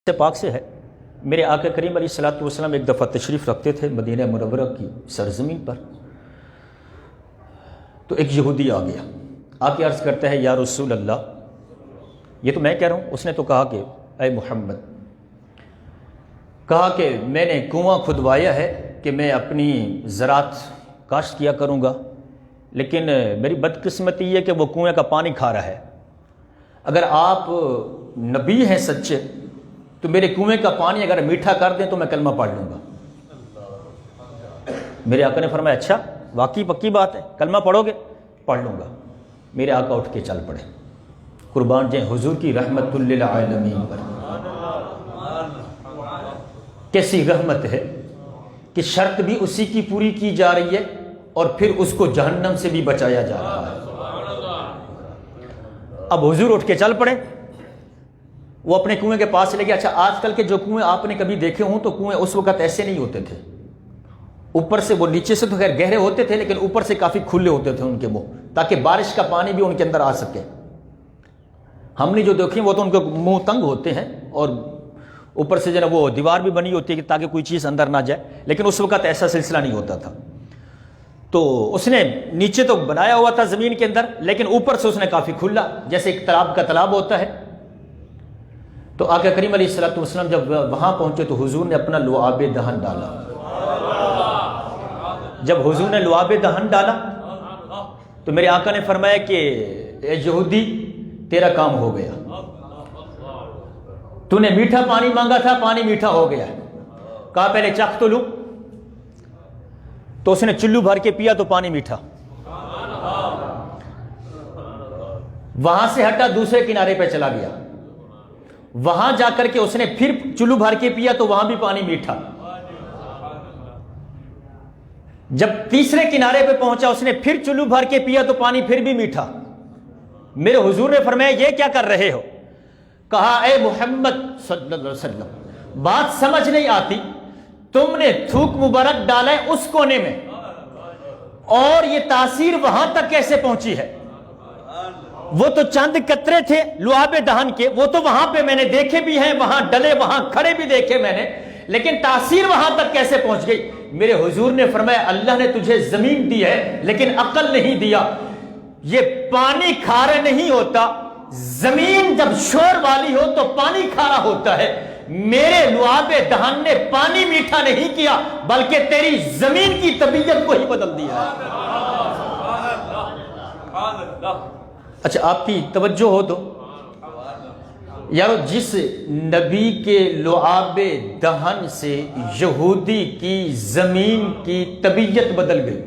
سے پاک سے ہے۔ میرے آقا کریم علیہ الصلوۃ والسلام ایک دفعہ تشریف رکھتے تھے مدینہ منورہ کی سرزمین پر، تو ایک یہودی آ گیا، آ کے عرض کرتا ہے یا رسول اللہ، یہ تو میں کہہ رہا ہوں، اس نے تو کہا کہ اے محمد، کہا کہ میں نے کنواں کھدوایا ہے کہ میں اپنی زراعت کاشت کیا کروں گا، لیکن میری بدقسمتی یہ کہ وہ کنویں کا پانی کھا رہا ہے۔ اگر آپ نبی ہیں سچے تو میرے کنویں کا پانی اگر میٹھا کر دیں تو میں کلمہ پڑھ لوں گا۔ میرے آقا نے فرمایا اچھا، واقعی پکی بات ہے، کلمہ پڑھو گے؟ پڑھ لوں گا۔ میرے آقا اٹھ کے چل پڑے، قربان جائیں حضور کی رحمت للعالمین پر۔ کیسی رحمت ہے کہ شرط بھی اسی کی پوری کی جا رہی ہے اور پھر اس کو جہنم سے بھی بچایا جا رہا ہے۔ اب حضور اٹھ کے چل پڑے، وہ اپنے کنویں کے پاس لے گئے۔ اچھا، آج کل کے جو کنویں آپ نے کبھی دیکھے ہوں تو کنویں اس وقت ایسے نہیں ہوتے تھے، اوپر سے وہ نیچے سے تو خیر گہرے ہوتے تھے لیکن اوپر سے کافی کھلے ہوتے تھے ان کے منہ، تاکہ بارش کا پانی بھی ان کے اندر آ سکے۔ ہم نے جو دیکھیں وہ تو ان کے منہ تنگ ہوتے ہیں اور اوپر سے جو ہے وہ دیوار بھی بنی ہوتی ہے کہ تاکہ کوئی چیز اندر نہ جائے، لیکن اس وقت ایسا سلسلہ نہیں ہوتا تھا۔ تو اس نے نیچے تو بنایا ہوا تھا زمین کے اندر، لیکن اوپر سے اس نے کافی کھلا، جیسے ایک تالاب کا تالاب ہوتا ہے۔ تو آقا کریم علیہ الصلوۃ والسلام جب وہاں پہنچے تو حضور نے اپنا لعاب دہن ڈالا۔ جب حضور نے لعاب دہن ڈالا تو میرے آقا نے فرمایا کہ اے یہودی، تیرا کام ہو گیا، تو نے میٹھا پانی مانگا تھا، پانی میٹھا ہو گیا۔ کہا پہلے چکھ تو لوں، تو اس نے چلو بھر کے پیا تو پانی میٹھا۔ وہاں سے ہٹا، دوسرے کنارے پہ چلا گیا، وہاں جا کر کے اس نے پھر چلو بھر کے پیا تو وہاں بھی پانی میٹھا۔ جب تیسرے کنارے پہ پہنچا اس نے پھر چلو بھر کے پیا تو پانی پھر بھی میٹھا۔ میرے حضور نے فرمایا یہ کیا کر رہے ہو؟ کہا اے محمد صلی اللہ علیہ وسلم، بات سمجھ نہیں آتی، تم نے تھوک مبارک ڈالا ہے اس کونے میں اور یہ تاثیر وہاں تک کیسے پہنچی ہے؟ وہ تو چند قطرے تھے لعاب دہن کے، وہ تو وہاں پہ میں نے دیکھے بھی ہیں، وہاں ڈلے وہاں کھڑے بھی دیکھے میں نے، لیکن تاثیر وہاں تک کیسے پہنچ گئی؟ میرے حضور نے فرمایا اللہ نے تجھے زمین دی ہے لیکن عقل نہیں دیا۔ یہ پانی کھارا نہیں ہوتا، زمین جب شور والی ہو تو پانی کھارا ہوتا ہے۔ میرے لعاب دہن نے پانی میٹھا نہیں کیا بلکہ تیری زمین کی طبیعت کو ہی بدل دیا۔ اچھا، آپ کی توجہ ہو تو یارو، جس نبی کے لعاب دہن سے یہودی کی زمین کی طبیعت بدل گئی۔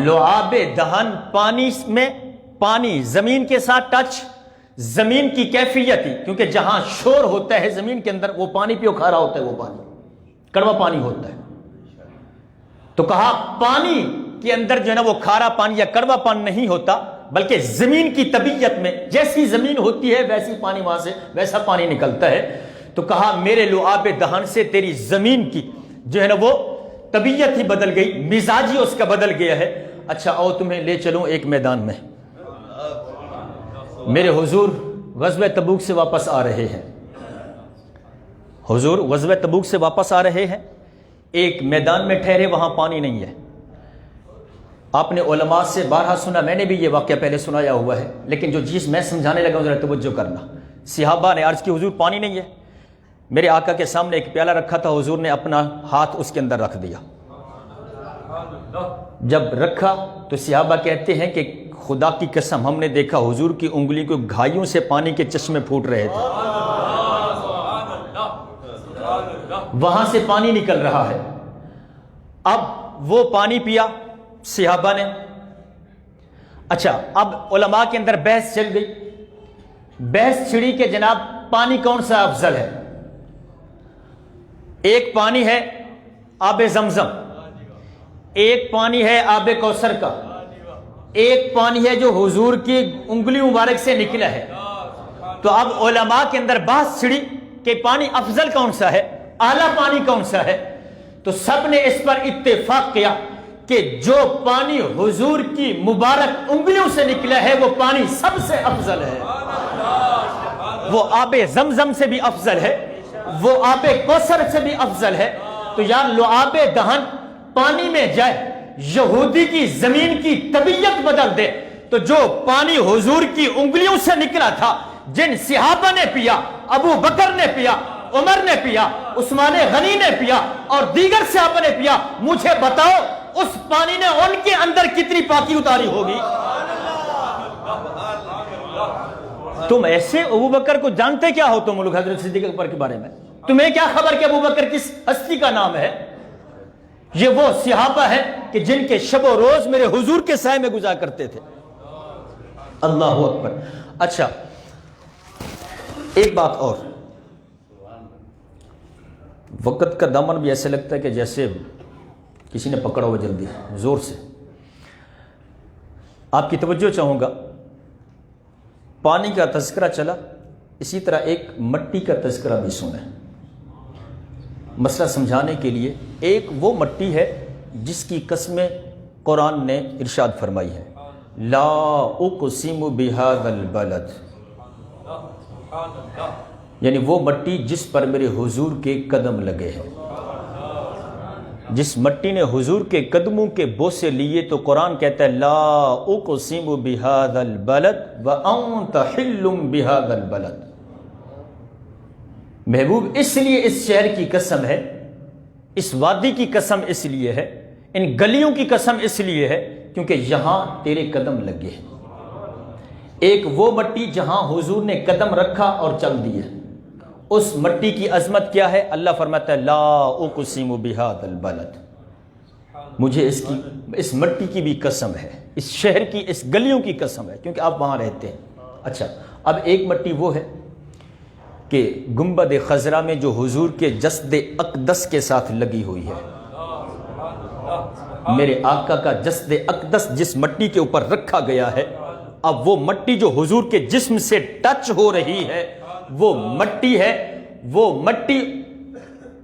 لعاب دہن پانی میں، پانی زمین کے ساتھ ٹچ، زمین کی کیفیت ہی، کیونکہ جہاں شور ہوتا ہے زمین کے اندر وہ پانی پیو کھارا ہوتا ہے، وہ پانی کڑوا پانی ہوتا ہے۔ تو کہا پانی کے اندر جو ہے نا وہ کھارا پانی یا کڑوا پانی نہیں ہوتا بلکہ زمین کی طبیعت میں جیسی زمین ہوتی ہے ویسی پانی وہاں سے ویسا پانی نکلتا ہے۔ تو کہا میرے لعاب دہن سے تیری زمین کی جو ہے نا وہ طبیعت ہی بدل گئی، مزاج ہی اس کا بدل گیا ہے۔ اچھا آؤ تمہیں لے چلوں ایک میدان میں۔ میرے حضور غزوہ تبوک سے واپس آ رہے ہیں، حضور غزوہ تبوک سے واپس آ رہے ہیں، ایک میدان میں ٹھہرے، وہاں پانی نہیں ہے۔ آپ نے علماء سے بارہا سنا، میں نے بھی یہ واقعہ پہلے سنایا ہوا ہے، لیکن جو چیز میں سمجھانے لگا ذرا توجہ کرنا۔ صحابہ نے عرض کی حضور پانی نہیں ہے۔ میرے آقا کے سامنے ایک پیالہ رکھا تھا، حضور نے اپنا ہاتھ اس کے اندر رکھ دیا۔ جب رکھا تو صحابہ کہتے ہیں کہ خدا کی قسم ہم نے دیکھا حضور کی انگلی کو گھائیوں سے پانی کے چشمے پھوٹ رہے تھے، وہاں سے پانی نکل رہا ہے۔ اب وہ پانی پیا صحابہ نے۔ اچھا، اب علماء کے اندر بحث چل گئی، بحث چھڑی کہ جناب پانی کون سا افضل ہے؟ ایک پانی ہے آب زمزم، ایک پانی ہے آب کوثر کا، ایک پانی ہے جو حضور کی انگلی مبارک سے نکلا ہے۔ تو اب علماء کے اندر بحث چھڑی کہ پانی افضل کون سا ہے، اعلیٰ پانی کون سا ہے؟ تو سب نے اس پر اتفاق کیا کہ جو پانی حضور کی مبارک انگلیوں سے نکلا ہے وہ پانی سب سے افضل ہے۔ وہ آب زمزم سے بھی افضل ہے، وہ آب کوثر سے بھی افضل ہے۔ تو یار لعاب دہن پانی میں جائے، یہودی کی زمین کی طبیعت بدل دے، تو جو پانی حضور کی انگلیوں سے نکلا تھا، جن صحابہ نے پیا، ابو بکر نے پیا، عمر نے پیا، عثمان غنی نے پیا اور دیگر صحابہ نے پیا، مجھے بتاؤ اس پانی نے ان کے اندر کتنی پاکی اتاری ہوگی؟ تم ایسے ابو بکر کو جانتے کیا ہو تم لوگ حضرت صدیق اکبر کے بارے میں؟ تمہیں کیا خبر کہ ابو بکر کس ہستی کا نام ہے؟ یہ وہ صحابہ ہیں کہ جن کے شب و روز میرے حضور کے سائے میں گزارا کرتے تھے۔ اللہ اکبر۔ اچھا ایک بات اور، وقت کا دامن بھی ایسے لگتا ہے کہ جیسے کسی نے پکڑا ہوا جلدی زور سے۔ آپ کی توجہ چاہوں گا، پانی کا تذکرہ چلا، اسی طرح ایک مٹی کا تذکرہ بھی سنیں مسئلہ سمجھانے کے لیے۔ ایک وہ مٹی ہے جس کی قسمیں قرآن نے ارشاد فرمائی ہے، لا اقسم بہذا البلد، یعنی وہ مٹی جس پر میرے حضور کے قدم لگے ہیں۔ جس مٹی نے حضور کے قدموں کے بوسے لیے تو قرآن کہتا ہے لا اقسم بہذا البلد وانت حل بہذا البلد۔ محبوب اس لیے اس شہر کی قسم ہے، اس وادی کی قسم اس لیے ہے، ان گلیوں کی قسم اس لیے ہے کیونکہ یہاں تیرے قدم لگے ہیں۔ ایک وہ مٹی جہاں حضور نے قدم رکھا اور چل دیے، اس مٹی کی عظمت کیا ہے؟ اللہ فرماتا ہے لا اقسم بہذا البلد، مجھے اس مٹی کی بھی قسم ہے، اس شہر کی، اس گلیوں کی قسم ہے، کیونکہ آپ وہاں رہتے ہیں۔ اچھا اب ایک مٹی وہ ہے کہ گنبد خضرا میں جو حضور کے جسد اقدس کے ساتھ لگی ہوئی ہے، میرے آقا کا جسد اقدس جس مٹی کے اوپر رکھا گیا ہے، اب وہ مٹی جو حضور کے جسم سے ٹچ ہو رہی ہے وہ مٹی ہے، وہ مٹی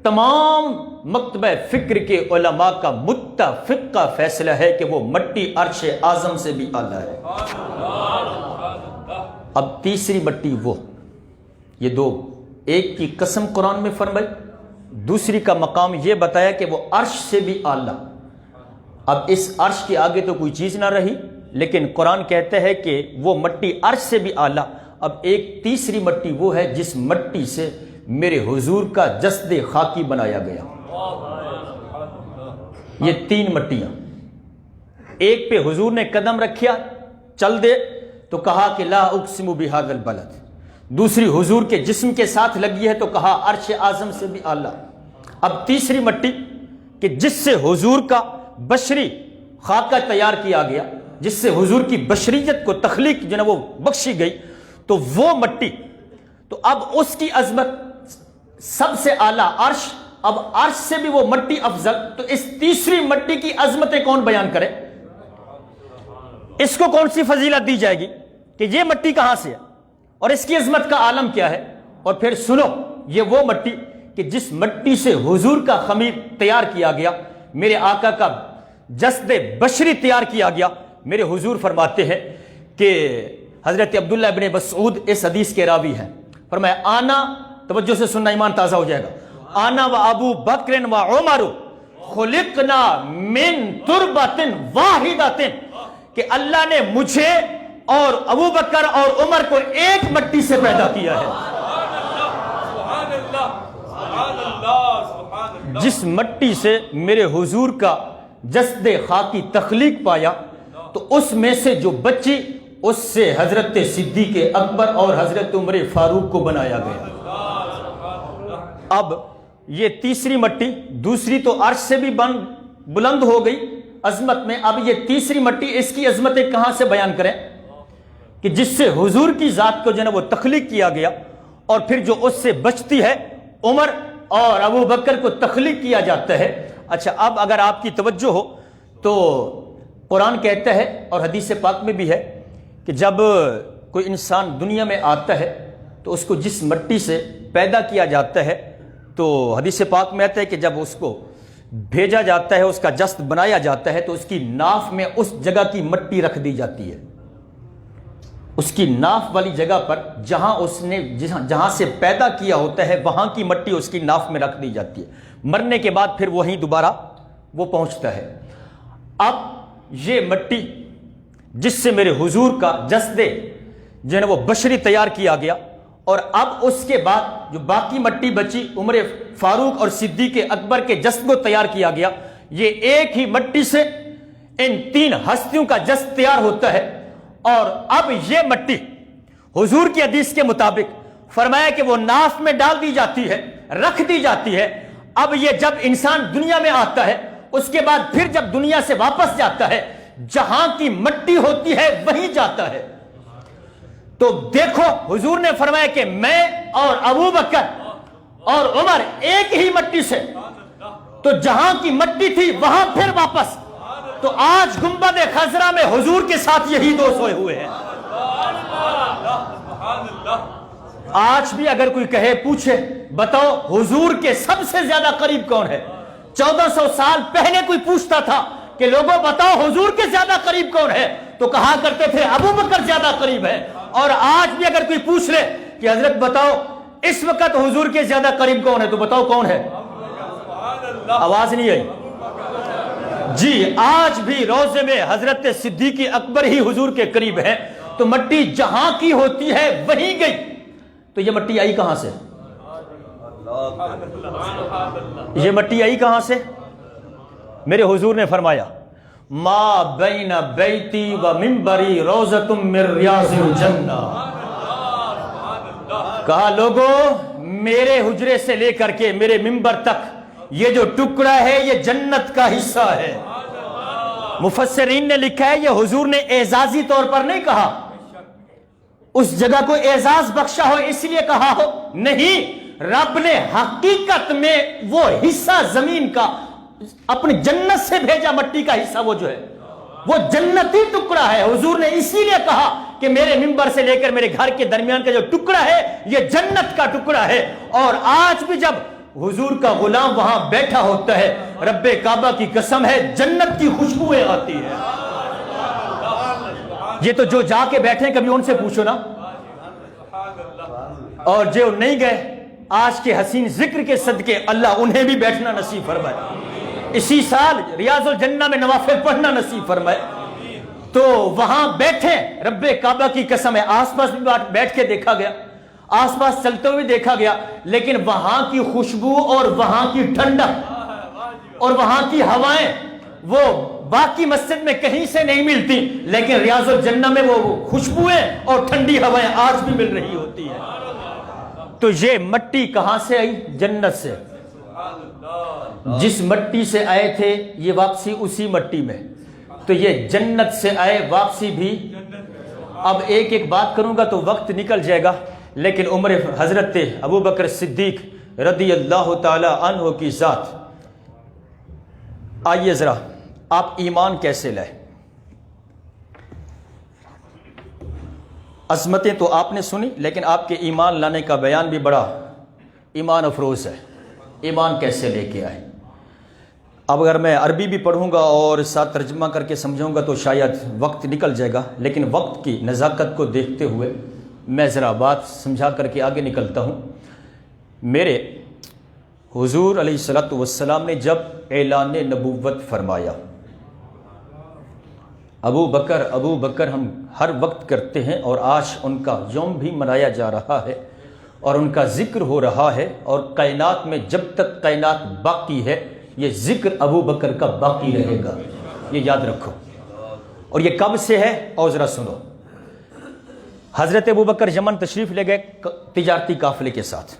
تمام مکتبہ فکر کے علماء کا متفقہ فیصلہ ہے کہ وہ مٹی عرش اعظم سے بھی اعلیٰ ہے۔ اب تیسری مٹی وہ، یہ دو، ایک کی قسم قرآن میں فرمائی، دوسری کا مقام یہ بتایا کہ وہ عرش سے بھی اعلیٰ۔ اب اس عرش کے آگے تو کوئی چیز نہ رہی، لیکن قرآن کہتا ہے کہ وہ مٹی عرش سے بھی اعلیٰ۔ اب ایک تیسری مٹی وہ ہے جس مٹی سے میرے حضور کا جسد خاکی بنایا گیا۔ یہ تین مٹیاں، ایک پہ حضور نے قدم رکھیا چل دے تو کہا کہ لا اقسم بہذا البلد، دوسری حضور کے جسم کے ساتھ لگی ہے تو کہا عرش اعظم سے بھی اعلیٰ۔ اب تیسری مٹی کہ جس سے حضور کا بشری خاکہ تیار کیا گیا، جس سے حضور کی بشریت کو تخلیق جو ہے وہ بخشی گئی، تو وہ مٹی، تو اب اس کی عظمت سب سے اعلیٰ عرش، اب عرش سے بھی وہ مٹی افضل، تو اس تیسری مٹی کی عظمتیں کون بیان کرے؟ اس کو کون سی فضیلت دی جائے گی کہ یہ مٹی کہاں سے ہے اور اس کی عظمت کا عالم کیا ہے؟ اور پھر سنو، یہ وہ مٹی کہ جس مٹی سے حضور کا خمیر تیار کیا گیا، میرے آقا کا جسد بشری تیار کیا گیا۔ میرے حضور فرماتے ہیں کہ حضرت عبداللہ ابن مسعود اس حدیث کے راوی ہیں، فرمایا آنا، توجہ سے سننا ایمان تازہ ہو جائے گا، آنا و ابو بکر و عمر خلقنا من تربۃ واحدۃ، کہ اللہ نے مجھے اور ابو بکر اور عمر کو ایک مٹی سے پیدا کیا ہے۔ جس مٹی سے میرے حضور کا جسد خاکی تخلیق پایا تو اس میں سے جو بچی، اس سے حضرت صدیق اکبر اور حضرت عمر فاروق کو بنایا گیا۔ اب یہ تیسری مٹی، دوسری تو عرش سے بھی بلند ہو گئی عظمت میں، اب یہ تیسری مٹی، اس کی عظمتیں کہاں سے بیان کریں کہ جس سے حضور کی ذات کو جو ہے وہ تخلیق کیا گیا، اور پھر جو اس سے بچتی ہے عمر اور ابو بکر کو تخلیق کیا جاتا ہے۔ اچھا اب اگر آپ کی توجہ ہو تو قرآن کہتا ہے اور حدیث پاک میں بھی ہے کہ جب کوئی انسان دنیا میں آتا ہے تو اس کو جس مٹی سے پیدا کیا جاتا ہے، تو حدیث پاک میں آتا ہے کہ جب اس کو بھیجا جاتا ہے، اس کا جسد بنایا جاتا ہے، تو اس کی ناف میں اس جگہ کی مٹی رکھ دی جاتی ہے۔ اس کی ناف والی جگہ پر جہاں سے پیدا کیا ہوتا ہے وہاں کی مٹی اس کی ناف میں رکھ دی جاتی ہے، مرنے کے بعد پھر وہیں دوبارہ وہ پہنچتا ہے۔ اب یہ مٹی جس سے میرے حضور کا جسد جو ہے نا وہ بشری تیار کیا گیا، اور اب اس کے بعد جو باقی مٹی بچی عمر فاروق اور صدیق اکبر کے جسد کو تیار کیا گیا، یہ ایک ہی مٹی سے ان تین ہستیوں کا جسد تیار ہوتا ہے۔ اور اب یہ مٹی حضور کی حدیث کے مطابق فرمایا کہ وہ ناف میں ڈال دی جاتی ہے، رکھ دی جاتی ہے۔ اب یہ جب انسان دنیا میں آتا ہے، اس کے بعد پھر جب دنیا سے واپس جاتا ہے، جہاں کی مٹی ہوتی ہے وہیں جاتا ہے۔ تو دیکھو حضور نے فرمایا کہ میں اور ابو بکر اور عمر ایک ہی مٹی سے، تو جہاں کی مٹی تھی وہاں پھر واپس۔ تو آج گنبد خضرا میں حضور کے ساتھ یہی دو سوئے ہوئے ہیں۔ آج بھی اگر کوئی کہے، پوچھے، بتاؤ حضور کے سب سے زیادہ قریب کون ہے؟ 1400 سال پہلے کوئی پوچھتا تھا کہ لوگوں بتاؤ حضور کے زیادہ قریب کون ہے، تو کہا کرتے تھے ابو بکر زیادہ قریب ہے۔ اور آج بھی اگر کوئی پوچھ لے کہ حضرت بتاؤ اس وقت حضور کے زیادہ قریب کون ہے، تو بتاؤ کون ہے؟ آواز نہیں آئی جی۔ آج بھی روضے میں حضرت صدیق اکبر ہی حضور کے قریب ہے۔ تو مٹی جہاں کی ہوتی ہے وہیں گئی۔ تو یہ مٹی آئی کہاں سے؟ یہ مٹی آئی کہاں سے؟ میرے حضور نے فرمایا ما بین بیتی و منبری روضۃ من ریاض الجنہ۔ کہا لوگوں میرے حجرے سے لے کر کے میرے منبر تک یہ جو ٹکڑا ہے یہ جنت کا حصہ ہے۔ مفسرین نے لکھا ہے یہ حضور نے اعزازی طور پر نہیں کہا، اس جگہ کو اعزاز بخشا ہو اس لیے کہا ہو، نہیں، رب نے حقیقت میں وہ حصہ زمین کا اپنی جنت سے بھیجا۔ مٹی کا حصہ وہ جو ہے وہ جنتی ٹکڑا ہے۔ حضور نے اسی لیے کہا کہ میرے منبر سے لے کر میرے گھر کے درمیان کا جو ٹکڑا ہے یہ جنت کا ٹکڑا ہے۔ اور آج بھی جب حضور کا غلام وہاں بیٹھا ہوتا ہے، رب کعبہ کی قسم ہے جنت کی خوشبوئیں آتی ہیں۔ یہ تو جو جا کے بیٹھے کبھی ان سے پوچھو نا، اور جو نہیں گئے آج کے حسین ذکر کے صدقے اللہ انہیں بھی بیٹھنا نصیب فرمائے، اسی سال ریاض الجنہ میں نوافل پڑھنا نصیب فرمائے۔ تو وہاں بیٹھے، رب کعبہ کی قسم ہے آس پاس بھی بیٹھ کے دیکھا گیا، آس پاس چلتے ہوئے دیکھا گیا، لیکن وہاں کی خوشبو اور وہاں کی ٹھنڈک اور وہاں کی ہوائیں وہ باقی مسجد میں کہیں سے نہیں ملتی، لیکن ریاض الجنہ میں وہ خوشبوئیں اور ٹھنڈی ہوائیں آج بھی مل رہی ہوتی ہیں۔ تو یہ مٹی کہاں سے آئی؟ جنت سے۔ جس مٹی سے آئے تھے یہ واپسی اسی مٹی میں، تو یہ جنت سے آئے واپسی بھی۔ اب ایک ایک بات کروں گا تو وقت نکل جائے گا، لیکن عمر حضرت ابو بکر صدیق رضی اللہ تعالی عنہ کی ذات، آئیے ذرا آپ ایمان کیسے لائے؟ عظمتیں تو آپ نے سنی، لیکن آپ کے ایمان لانے کا بیان بھی بڑا ایمان افروز ہے۔ ایمان کیسے لے کے آئے؟ اب اگر میں عربی بھی پڑھوں گا اور ساتھ ترجمہ کر کے سمجھاؤں گا تو شاید وقت نکل جائے گا، لیکن وقت کی نزاکت کو دیکھتے ہوئے میں ذرا بات سمجھا کر کے آگے نکلتا ہوں۔ میرے حضور علیہ الصلوۃ والسلام نے جب اعلان نبوت فرمایا، ابو بکر ہم ہر وقت کرتے ہیں، اور آج ان کا یوم بھی منایا جا رہا ہے اور ان کا ذکر ہو رہا ہے، اور کائنات میں جب تک کائنات باقی ہے یہ ذکر ابو بکر کا باقی رہے گا، یہ یاد رکھو۔ اور یہ کب سے ہے؟ اور ذرا سنو۔ حضرت ابو بکر یمن تشریف لے گئے تجارتی قافلے کے ساتھ۔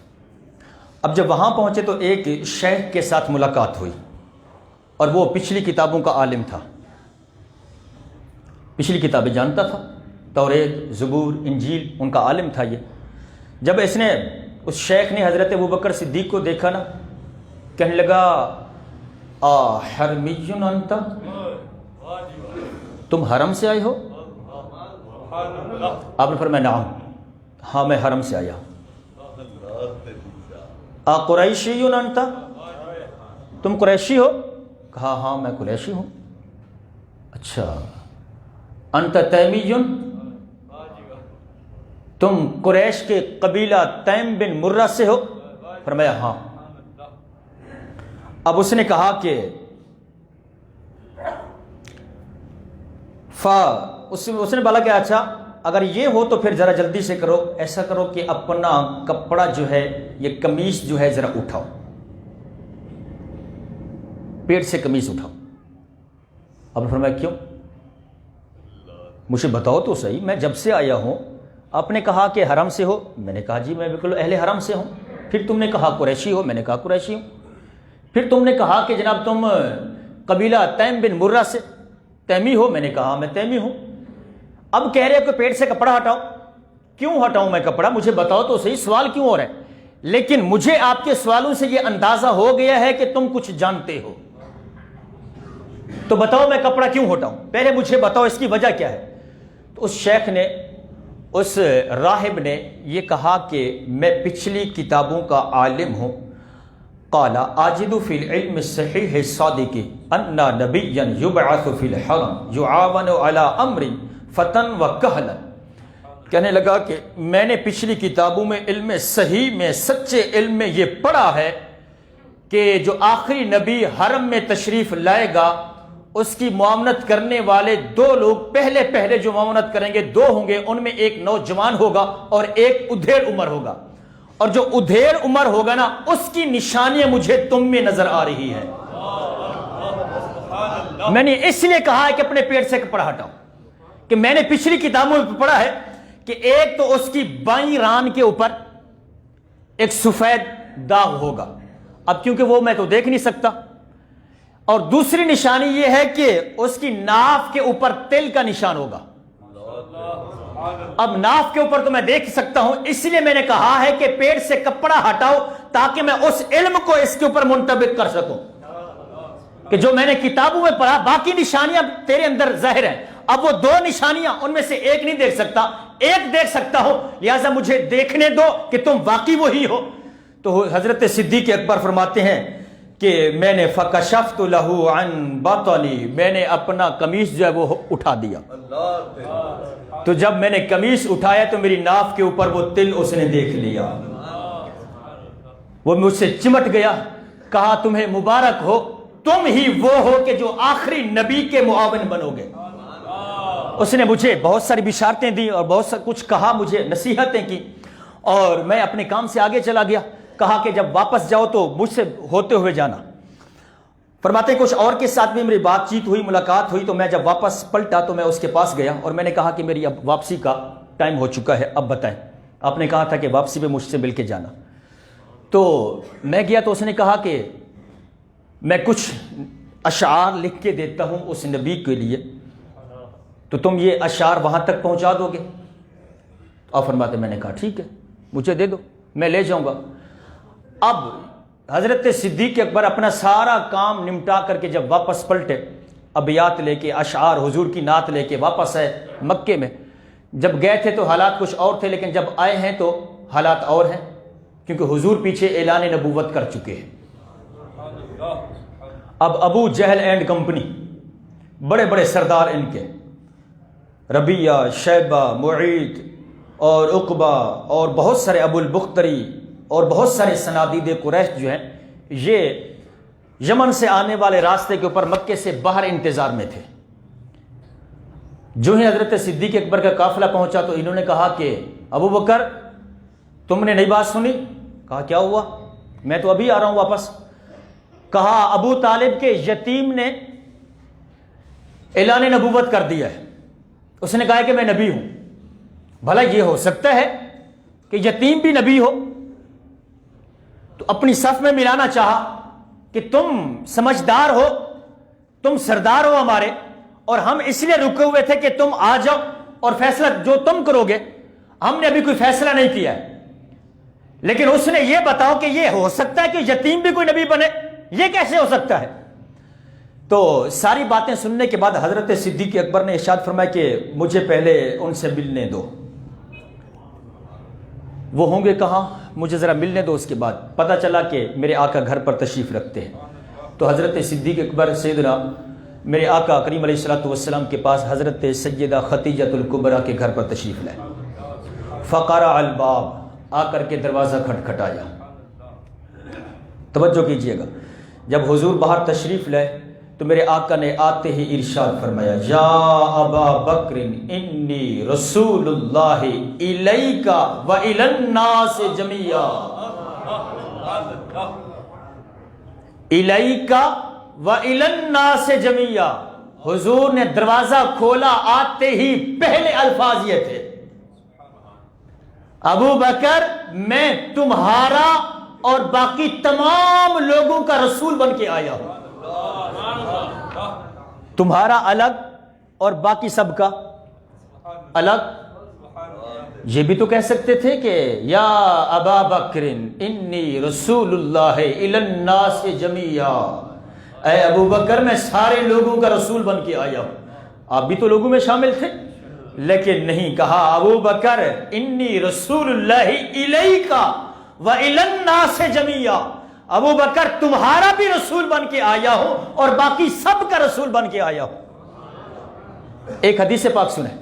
اب جب وہاں پہنچے تو ایک شیخ کے ساتھ ملاقات ہوئی، اور وہ پچھلی کتابوں کا عالم تھا، پچھلی کتابیں جانتا تھا، توریت، زبور، انجیل، ان کا عالم تھا یہ۔ جب اس شیخ نے حضرت ابو بکر صدیق کو دیکھا نا، کہنے لگا حرمی انت، تم حرم سے آئے ہو؟ آپ نے فرمایا نعم، ہاں میں حرم سے آیا۔ قریشی انت، تم قریشی ہو؟ کہا ہاں میں قریشی ہوں۔ اچھا انت تیمی، تم قریش کے قبیلہ تیم بن مرہ سے ہو؟ فرمایا ہاں۔ اب اس نے کہا کہ اس نے بولا کہ اچھا اگر یہ ہو تو پھر ذرا جلدی سے کرو، ایسا کرو کہ اپنا کپڑا جو ہے یہ قمیص جو ہے ذرا اٹھاؤ، پیٹ سے قمیص اٹھاؤ۔ اب فرمایا کیوں؟ مجھے بتاؤ تو صحیح، میں جب سے آیا ہوں آپ نے کہا کہ حرم سے ہو، میں نے کہا جی میں بالکل اہل حرم سے ہوں۔ پھر تم نے کہا قریشی ہو، میں نے کہا قریشی ہوں۔ پھر تم نے کہا کہ جناب تم قبیلہ تیم بن مرہ سے تیمی ہو، میں نے کہا میں تیمی ہوں۔ اب کہہ رہے ہو کہ پیٹ سے کپڑا ہٹاؤ، کیوں ہٹاؤں میں کپڑا؟ مجھے بتاؤ تو صحیح، سوال کیوں ہو رہا ہے؟ لیکن مجھے آپ کے سوالوں سے یہ اندازہ ہو گیا ہے کہ تم کچھ جانتے ہو، تو بتاؤ میں کپڑا کیوں ہٹاؤں؟ پہلے مجھے بتاؤ اس کی وجہ کیا ہے۔ تو اس شیخ نے، اس راہب نے یہ کہا کہ میں پچھلی کتابوں کا عالم ہوں۔ قال اجد فی العلم الصحیح الصادق ان نبیا یبعث فی الحرم یعاون علی امر فتن و کہلا۔ کہنے لگا کہ میں نے پچھلی کتابوں میں علم صحیح میں، سچے علم میں یہ پڑھا ہے کہ جو آخری نبی حرم میں تشریف لائے گا اس کی معاونت کرنے والے دو لوگ پہلے جو معاونت کریں گے دو ہوں گے، ان میں ایک نوجوان ہوگا اور ایک ادھیڑ عمر ہوگا، اور جو ادھیڑ عمر ہوگا نا اس کی نشانیاں مجھے تم میں نظر آ رہی ہے۔ میں نے اس لیے کہا ہے کہ اپنے پیٹ سے کپڑا ہٹاؤ، کہ میں نے پچھلی کتابوں میں پڑھا ہے کہ ایک تو اس کی بائیں ران کے اوپر ایک سفید داغ ہوگا، اب کیونکہ وہ میں تو دیکھ نہیں سکتا، اور دوسری نشانی یہ ہے کہ اس کی ناف کے اوپر تل کا نشان ہوگا۔ اب ناف کے اوپر تو میں دیکھ سکتا ہوں، اس لیے میں نے کہا ہے کہ پیٹ سے کپڑا ہٹاؤ تاکہ میں اس علم کو اس کے اوپر منطبق کر سکوں کہ جو میں نے کتابوں میں پڑھا، باقی نشانیاں تیرے اندر ظاہر ہیں، اب وہ دو نشانیاں ان میں سے ایک نہیں دیکھ سکتا، ایک دیکھ سکتا ہوں، لہذا مجھے دیکھنے دو کہ تم واقعی وہی ہو۔ تو حضرت صدیق اکبر فرماتے ہیں کہ میں نے فکشفت لہ عن بطنی، میں نے اپنا قمیص جو ہے وہ اٹھا دیا۔ تو جب میں نے قمیص اٹھایا تو میری ناف کے اوپر وہ تل اس نے دیکھ لیا، وہ مجھ سے چمٹ گیا، کہا تمہیں مبارک ہو، تم ہی وہ ہو کہ جو آخری نبی کے معاون بنو گے۔ اس نے مجھے بہت ساری بشارتیں دی اور بہت سا کچھ کہا، مجھے نصیحتیں کی، اور میں اپنے کام سے آگے چلا گیا۔ کہا کہ جب واپس جاؤ تو مجھ سے ہوتے ہوئے جانا۔ فرماتے ہیں کچھ اور کے ساتھ بھی میری بات چیت ہوئی، ملاقات ہوئی، تو میں جب واپس پلٹا تو میں اس کے پاس گیا اور میں نے کہا کہ میری اب واپسی کا ٹائم ہو چکا ہے، اب بتائیں۔ آپ نے کہا تھا کہ واپسی پہ مجھ سے مل کے جانا۔ تو میں گیا تو اس نے کہا کہ میں کچھ اشعار لکھ کے دیتا ہوں اس نبی کے لیے، تو تم یہ اشعار وہاں تک پہنچا دو گے؟ آپ فرماتے میں نے کہا ٹھیک ہے، مجھے دے دو، میں لے جاؤں گا۔ اب حضرت صدیق اکبر اپنا سارا کام نمٹا کر کے جب واپس پلٹے، ابیات لے کے، اشعار حضور کی نعت لے کے واپس آئے مکے میں۔ جب گئے تھے تو حالات کچھ اور تھے، لیکن جب آئے ہیں تو حالات اور ہیں، کیونکہ حضور پیچھے اعلان نبوت کر چکے ہیں۔ اب ابو جہل اینڈ کمپنی، بڑے بڑے سردار ان کے، ربیہ، شیبہ، معید اور عقبہ اور بہت سارے، ابو البختری اور بہت سارے صنادید قریش جو ہیں، یہ یمن سے آنے والے راستے کے اوپر مکے سے باہر انتظار میں تھے۔ جو ہی حضرت صدیق اکبر کا قافلہ پہنچا تو انہوں نے کہا کہ ابو بکر تم نے نئی بات سنی؟ کہا کیا ہوا؟ میں تو ابھی آ رہا ہوں واپس۔ کہا ابو طالب کے یتیم نے اعلان نبوت کر دیا ہے، اس نے کہا کہ میں نبی ہوں۔ بھلا یہ ہو سکتا ہے کہ یتیم بھی نبی ہو؟ تو اپنی صف میں ملانا چاہا کہ تم سمجھدار ہو، تم سردار ہو ہمارے، اور ہم اس لیے رکے ہوئے تھے کہ تم آ جاؤ اور فیصلہ جو تم کرو گے، ہم نے ابھی کوئی فیصلہ نہیں کیا ہے، لیکن اس نے یہ بتاؤ کہ یہ ہو سکتا ہے کہ یتیم بھی کوئی نبی بنے؟ یہ کیسے ہو سکتا ہے؟ تو ساری باتیں سننے کے بعد حضرت صدیق اکبر نے ارشاد فرمایا کہ مجھے پہلے ان سے ملنے دو۔ وہ ہوں گے کہاں؟ مجھے ذرا ملنے دو۔ اس کے بعد پتہ چلا کہ میرے آقا گھر پر تشریف رکھتے ہیں، تو حضرت صدیق اکبر سیدنا میرے آقا کریم علیہ الصلوۃ والسلام کے پاس حضرت سیدہ خدیجہ الکبریٰ کے گھر پر تشریف لائے۔ فقرع الباب، آ کر کے دروازہ کھٹکھٹایا۔ توجہ کیجئے گا، جب حضور باہر تشریف لائے تو میرے آقا نے آتے ہی ارشاد فرمایا، یا ابا بکر انی رسول اللہ الیک و الی الناس جمیعا، الیک و الی الناس جمیعا۔ حضور نے دروازہ کھولا، آتے ہی پہلے الفاظ یہ تھے، ابو بکر میں تمہارا اور باقی تمام لوگوں کا رسول بن کے آیا ہوں۔ تمہارا الگ اور باقی سب کا الگ۔ یہ بھی تو کہہ سکتے تھے کہ یا ابا بکر انی رسول اللہ الی الناس جمیعا، اے ابو بکر میں سارے لوگوں کا رسول بن کے آیا ہوں۔ آپ بھی تو لوگوں میں شامل تھے، لیکن نہیں، کہا ابو بکر انی رسول اللہ الیک و الی الناس جمیعا، ابو بکر تمہارا بھی رسول بن کے آیا ہوں اور باقی سب کا رسول بن کے آیا ہوں۔ ایک حدیث پاک سنیں،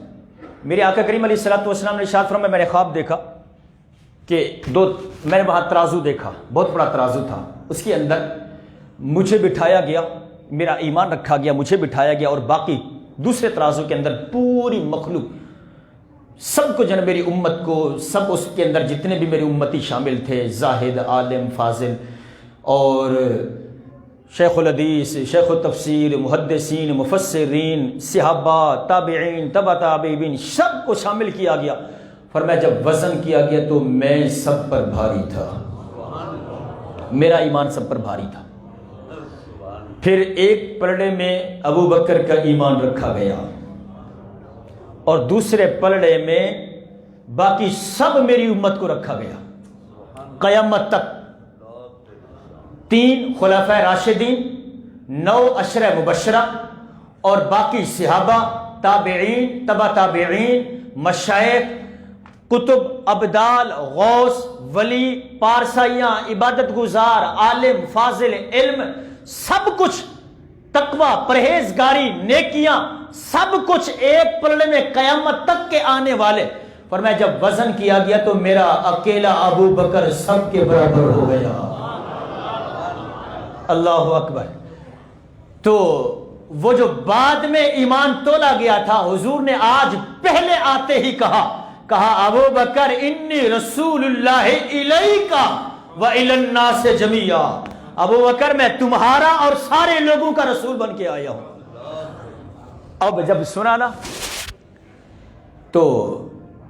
میرے آقا کریم علیہ الصلوۃ والسلام نے ارشاد فرمایا، میں نے خواب دیکھا کہ میں نے وہاں ترازو دیکھا، بہت بڑا ترازو تھا، اس کے اندر مجھے بٹھایا گیا، میرا ایمان رکھا گیا، مجھے بٹھایا گیا، اور باقی دوسرے ترازو کے اندر پوری مخلوق، سب کو جن میری امت کو، سب اس کے اندر جتنے بھی میری امتی شامل تھے، زاہد، عالم، فاضل اور شیخ الحدیث، شیخ التفسیر، محدثین، مفسرین، صحابہ، تابعین، تبع تابعین، سب کو شامل کیا گیا۔ فرمایا جب وزن کیا گیا تو میں سب پر بھاری تھا، میرا ایمان سب پر بھاری تھا۔ پھر ایک پلڑے میں ابو بکر کا ایمان رکھا گیا اور دوسرے پلڑے میں باقی سب میری امت کو رکھا گیا قیامت تک۔ 3 خلفائے راشدین، 9 عشرہ مبشرہ اور باقی صحابہ، تابعین، تبع تابعین، مشائخ، کتب، ابدال، غوث، ولی، پارسائیاں، عبادت گزار، عالم، فاضل، علم، سب کچھ، تقوی، پرہیزگاری، نیکیاں، سب کچھ ایک پلڑے میں قیامت تک کے آنے والے۔ فرمایا جب وزن کیا گیا تو میرا اکیلا ابو بکر سب کے برابر ہو گیا۔ اللہ اکبر۔ تو وہ جو بعد میں ایمان تولا گیا تھا، حضور نے آج پہلے آتے ہی کہا ابو بکر انی رسول اللہ الیک و الی الناس جمیعا، ابو بکر میں تمہارا اور سارے لوگوں کا رسول بن کے آیا ہوں۔ اب جب سنا نا تو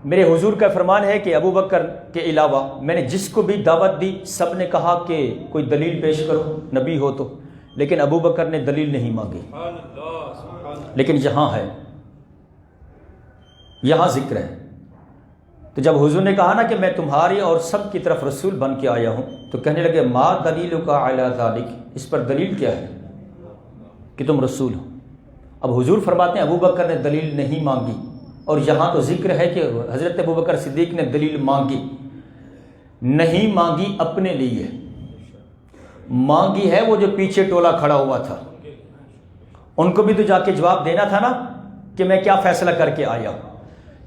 میرے حضور کا فرمان ہے کہ ابو بکر کے علاوہ میں نے جس کو بھی دعوت دی سب نے کہا کہ کوئی دلیل پیش کرو نبی ہو تو، لیکن ابو بکر نے دلیل نہیں مانگی۔ لیکن یہاں ہے، یہاں ذکر ہے۔ تو جب حضور نے کہا نا کہ میں تمہاری اور سب کی طرف رسول بن کے آیا ہوں، تو کہنے لگے ما دلیلک علی ذلک، اس پر دلیل کیا ہے کہ تم رسول ہو؟ اب حضور فرماتے ہیں ابو بکر نے دلیل نہیں مانگی، اور یہاں تو ذکر ہے کہ حضرت ابو بکر صدیق نے دلیل مانگی، نہیں مانگی اپنے لیے، مانگی ہے وہ جو پیچھے ٹولا کھڑا ہوا تھا، ان کو بھی تو جا کے جواب دینا تھا نا کہ میں کیا فیصلہ کر کے آیا ہوں۔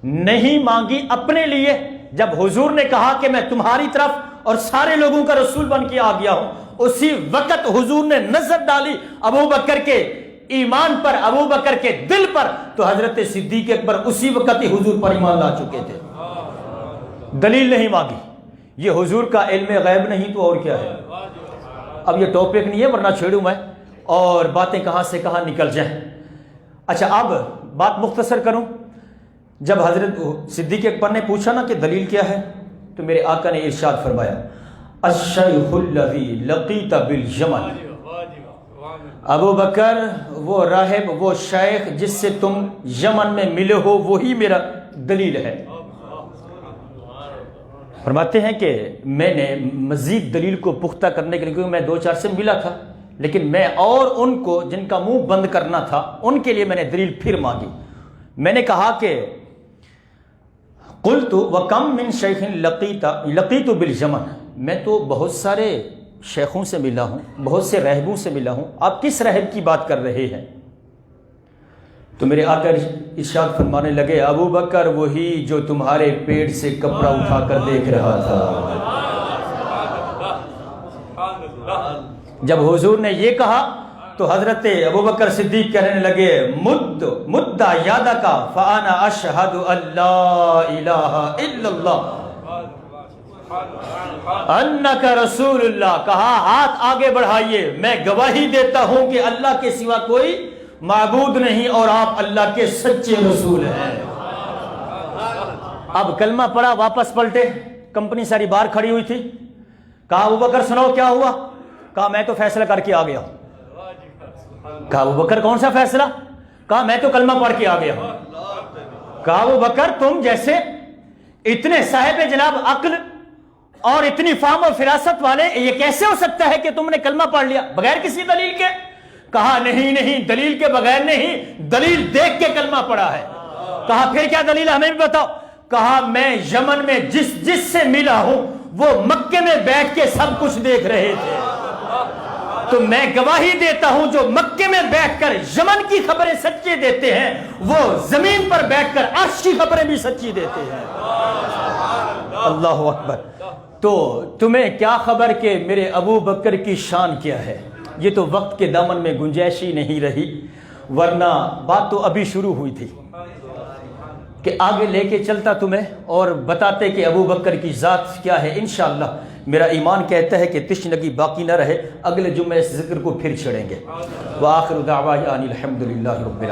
نہیں مانگی اپنے لیے، جب حضور نے کہا کہ میں تمہاری طرف اور سارے لوگوں کا رسول بن کے آ گیا ہوں، اسی وقت حضور نے نظر ڈالی ابو بکر کے ایمان پر، ابو بکر کے دل پر، تو حضرت صدیق اکبر اسی وقت ہی حضور پر ایمان لا چکے تھے۔ دلیل نہیں مانگی، یہ حضور کا علم غیب نہیں تو اور کیا ہے۔ اب یہ ٹاپک نہیں ہے ورنہ چھیڑوں میں اور باتیں کہاں سے کہاں نکل جائیں۔ اچھا اب بات مختصر کروں، جب حضرت صدیق اکبر نے پوچھا نا کہ دلیل کیا ہے، تو میرے آقا نے ارشاد فرمایا الشیخ الذی لقیت بالجمل، ابو بکر وہ راہب، وہ شیخ جس سے تم یمن میں ملے ہو، وہی میرا دلیل ہے۔ فرماتے ہیں کہ میں نے مزید دلیل کو پختہ کرنے کے لیے، کیونکہ میں 2-4 سے ملا تھا، لیکن میں اور ان کو جن کا منہ بند کرنا تھا ان کے لیے میں نے دلیل پھر مانگی۔ میں نے کہا کہ قلت وکم من شیخ لقیت بالجمن، میں تو بہت سارے شیخوں سے ملا ہوں، بہت سے راہبوں سے ملا ہوں، آپ کس راہب کی بات کر رہے ہیں؟ تو میرے آقا ارشاد فرمانے لگے ابو بکر وہی جو تمہارے پیٹ سے کپڑا اٹھا کر دیکھ رہا تھا۔ جب حضور نے یہ کہا تو حضرت ابو بکر صدیق کہنے لگے مد یادک فانا اشہد ان لا الہ الا اللہ انک رسول اللہ، کہا ہاتھ آگے بڑھائیے، میں گواہی دیتا ہوں کہ اللہ کے سوا کوئی معبود نہیں اور آپ اللہ کے سچے رسول ہیں۔ اب کلمہ پڑھا، واپس پلٹے، کمپنی ساری باہر کھڑی ہوئی تھی، کہا ابو بکر سناؤ کیا ہوا؟ کہا میں تو فیصلہ کر کے آ گیا ہوں۔ کہا ابو بکر کون سا فیصلہ؟ کہا میں تو کلمہ پڑھ کے آ گیا ہوں۔ کہا ابو بکر تم جیسے اتنے صاحب جناب عقل اور اتنی فہم و فراست والے، یہ کیسے ہو سکتا ہے کہ تم نے کلمہ پڑھ لیا بغیر کسی دلیل کے؟ کہا نہیں دلیل کے بغیر نہیں، دلیل دیکھ کے کلمہ پڑھا ہے۔ کہا پھر کیا دلیل ہمیں بھی بتاؤ؟ کہا میں یمن میں جس سے ملا ہوں وہ مکے میں بیٹھ کے سب کچھ دیکھ رہے تھے، تو میں گواہی دیتا ہوں جو مکے میں بیٹھ کر یمن کی خبریں سچی دیتے ہیں وہ زمین پر بیٹھ کر عرش کی خبریں بھی سچی دیتے ہیں۔ اللہ اکبر۔ تو تمہیں کیا خبر کہ میرے ابو بکر کی شان کیا ہے؟ یہ تو وقت کے دامن میں گنجائش ہی نہیں رہی، ورنہ بات تو ابھی شروع ہوئی تھی کہ آگے لے کے چلتا تمہیں اور بتاتے کہ ابو بکر کی ذات کیا ہے۔ انشاءاللہ میرا ایمان کہتا ہے کہ تشنگی باقی نہ رہے، اگلے جمعے اس ذکر کو پھر چھڑیں گے۔ وآخر دعوانا الحمدللہ رب العالمین۔